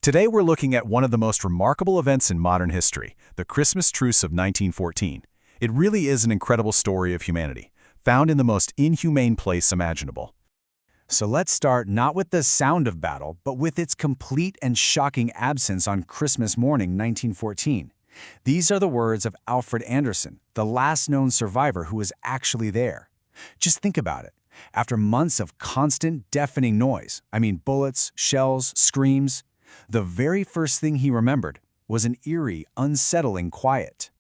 Today we're looking at one of the most remarkable events in modern history, the Christmas Truce of 1914. It really is an incredible story of humanity, found in the most inhumane place imaginable. So let's start not with the sound of battle, but with its complete and shocking absence on Christmas morning 1914. These are the words of Alfred Anderson, the last known survivor who was actually there. Just think about it. After months of constant, deafening noise, bullets, shells, screams, the very first thing he remembered was an eerie, unsettling quiet.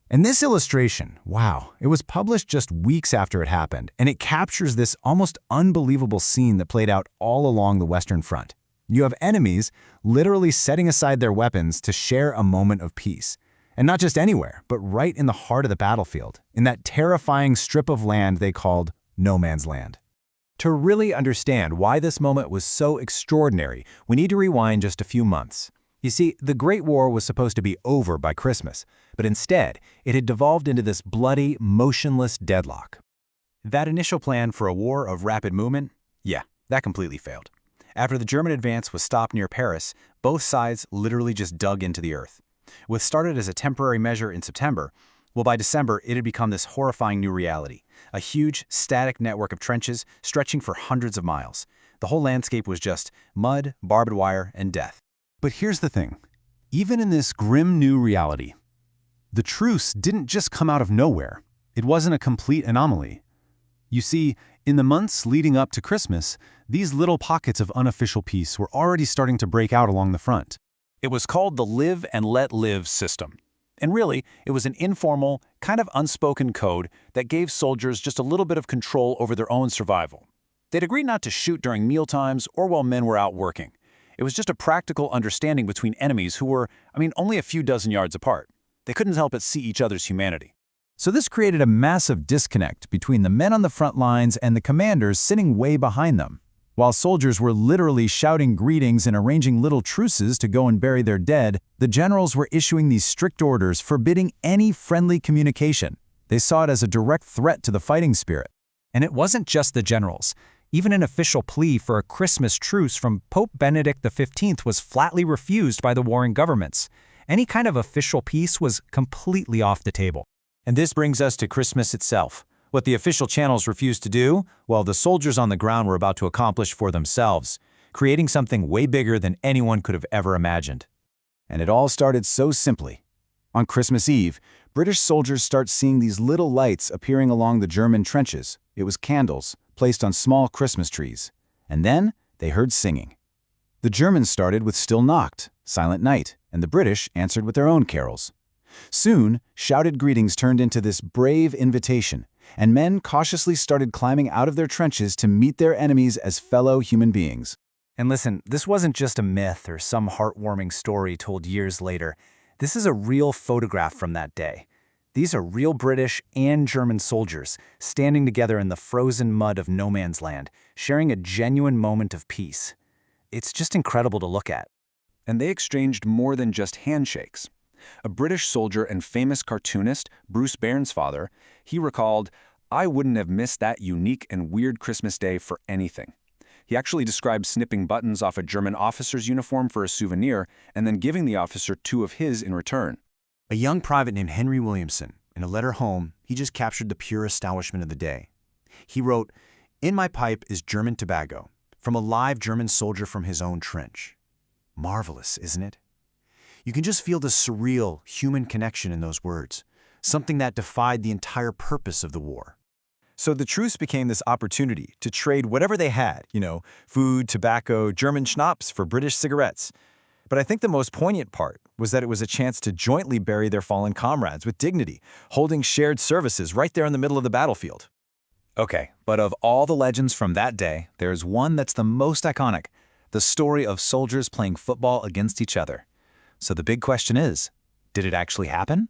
And this illustration, wow, it was published just weeks after it happened, and it captures this almost unbelievable scene that played out all along the Western Front. You have enemies literally setting aside their weapons to share a moment of peace. And not just anywhere, but right in the heart of the battlefield, in that terrifying strip of land they called no man's land. To really understand why this moment was so extraordinary, we need to rewind just a few months. You see, the Great War was supposed to be over by Christmas, but instead, it had devolved into this bloody, motionless deadlock. That initial plan for a war of rapid movement, that completely failed. After the German advance was stopped near Paris, both sides literally just dug into the earth. What started as a temporary measure in September, by December, it had become this horrifying new reality, a huge, static network of trenches stretching for hundreds of miles. The whole landscape was just mud, barbed wire, and death. But here's the thing. Even in this grim new reality, the truce didn't just come out of nowhere. It wasn't a complete anomaly. You see, in the months leading up to Christmas, these little pockets of unofficial peace were already starting to break out along the front. It was called the live and let live system. And really, it was an informal, kind of unspoken code that gave soldiers just a little bit of control over their own survival. They'd agree not to shoot during mealtimes or while men were out working. It was just a practical understanding between enemies who were, only a few dozen yards apart. They couldn't help but see each other's humanity. So this created a massive disconnect between the men on the front lines and the commanders sitting way behind them. While soldiers were literally shouting greetings and arranging little truces to go and bury their dead, the generals were issuing these strict orders forbidding any friendly communication. They saw it as a direct threat to the fighting spirit. And it wasn't just the generals. Even an official plea for a Christmas truce from Pope Benedict XV was flatly refused by the warring governments. Any kind of official peace was completely off the table. And this brings us to Christmas itself. What the official channels refused to do, the soldiers on the ground were about to accomplish for themselves, creating something way bigger than anyone could have ever imagined. And it all started so simply. On Christmas Eve, British soldiers start seeing these little lights appearing along the German trenches. It was candles placed on small Christmas trees. And then they heard singing. The Germans started with Stille Nacht, Silent Night, and the British answered with their own carols. Soon, shouted greetings turned into this brave invitation, and men cautiously started climbing out of their trenches to meet their enemies as fellow human beings. And listen, this wasn't just a myth or some heartwarming story told years later. This is a real photograph from that day. These are real British and German soldiers standing together in the frozen mud of no man's land, sharing a genuine moment of peace. It's just incredible to look at. And they exchanged more than just handshakes. A British soldier and famous cartoonist, Bruce Bairnsfather, he recalled, "I wouldn't have missed that unique and weird Christmas day for anything." He actually described snipping buttons off a German officer's uniform for a souvenir and then giving the officer two of his in return. A young private named Henry Williamson, in a letter home, he just captured the pure astonishment of the day. He wrote, "In my pipe is German tobacco, from a live German soldier from his own trench." Marvelous, isn't it? You can just feel the surreal, human connection in those words, something that defied the entire purpose of the war. So the truce became this opportunity to trade whatever they had, food, tobacco, German schnapps for British cigarettes. But I think the most poignant part was that it was a chance to jointly bury their fallen comrades with dignity, holding shared services right there in the middle of the battlefield. Okay, but of all the legends from that day, there's one that's the most iconic, the story of soldiers playing football against each other. So the big question is, did it actually happen?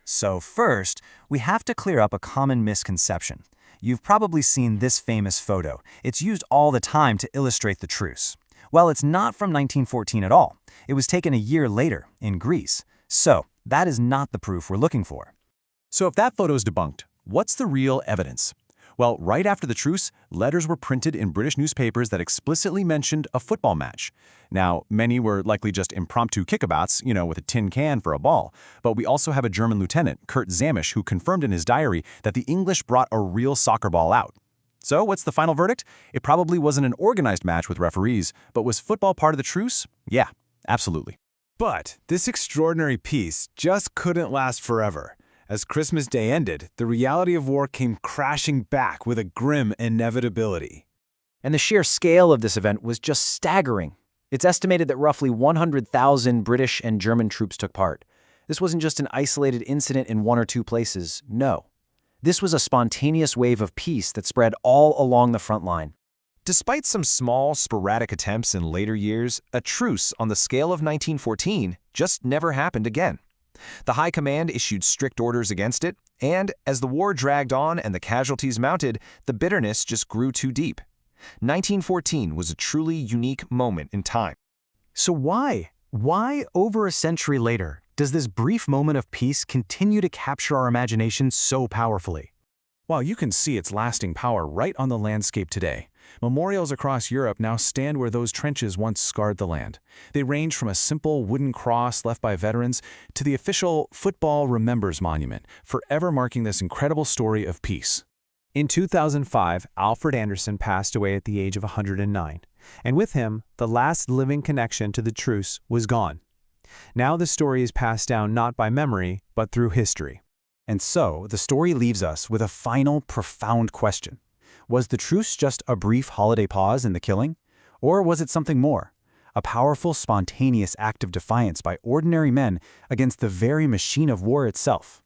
So first, we have to clear up a common misconception. You've probably seen this famous photo. It's used all the time to illustrate the truce. Well, it's not from 1914 at all. It was taken a year later, in Greece. So that is not the proof we're looking for. So if that photo is debunked, what's the real evidence? Well, right after the truce, letters were printed in British newspapers that explicitly mentioned a football match. Now, many were likely just impromptu kickabouts, with a tin can for a ball. But we also have a German lieutenant, Kurt Zamisch, who confirmed in his diary that the English brought a real soccer ball out. So what's the final verdict? It probably wasn't an organized match with referees, but was football part of the truce? Yeah, absolutely. But this extraordinary peace just couldn't last forever. As Christmas Day ended, the reality of war came crashing back with a grim inevitability. And the sheer scale of this event was just staggering. It's estimated that roughly 100,000 British and German troops took part. This wasn't just an isolated incident in one or two places, no. This was a spontaneous wave of peace that spread all along the front line. Despite some small, sporadic attempts in later years, a truce on the scale of 1914 just never happened again. The High Command issued strict orders against it, and as the war dragged on and the casualties mounted, the bitterness just grew too deep. 1914 was a truly unique moment in time. So why over a century later, does this brief moment of peace continue to capture our imagination so powerfully? While you can see its lasting power right on the landscape today, memorials across Europe now stand where those trenches once scarred the land. They range from a simple wooden cross left by veterans to the official Football Remembers Monument, forever marking this incredible story of peace. In 2005, Alfred Anderson passed away at the age of 109, and with him, the last living connection to the truce was gone. Now the story is passed down not by memory, but through history. And so, the story leaves us with a final, profound question. Was the truce just a brief holiday pause in the killing? Or was it something more? A powerful, spontaneous act of defiance by ordinary men against the very machine of war itself?